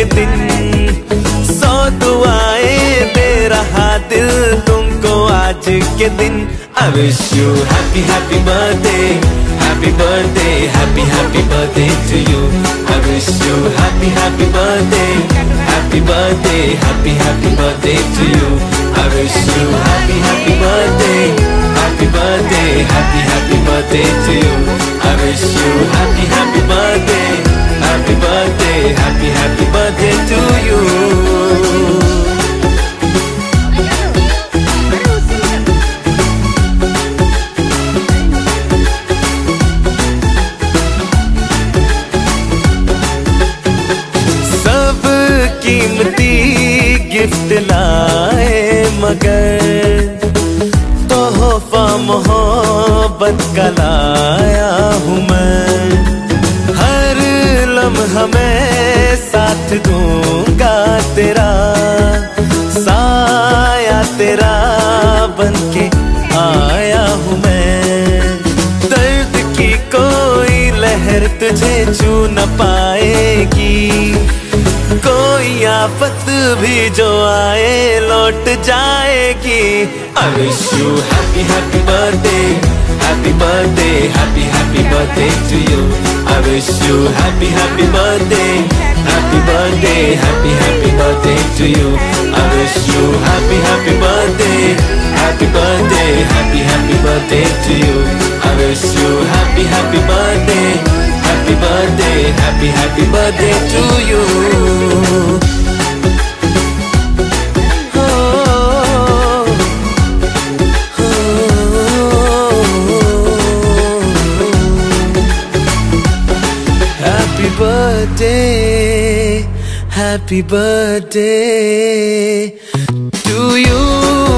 के दिन 100 दुआएं दे रहा दिल तुमको आज के दिन। I wish you happy happy birthday, happy birthday, happy happy birthday to you. I wish you happy happy birthday, happy birthday, happy happy birthday to you. I wish you happy happy birthday, happy birthday, happy happy birthday to you. I wish you happy happy birthday, happy birthday, happy happy birthday to you. कीमती gift लाए मगर तोहफा मोहब्बत का लाया हूँ मैं। हर लम्हा मैं साथ दूंगा तेरा, साया तेरा बनके आया हूँ मैं। दर्द की कोई लहर तुझे छू न पाएगी, कोई आफत भी जो आए लौट जाएगी। I wish you happy happy birthday, happy birthday, happy happy birthday to you. I wish you happy happy birthday, happy birthday, happy happy birthday to you. I wish you happy happy birthday, happy birthday, happy happy birthday to you. I wish you happy happy birthday, happy birthday, happy happy birthday to you. Happy birthday, happy birthday to you.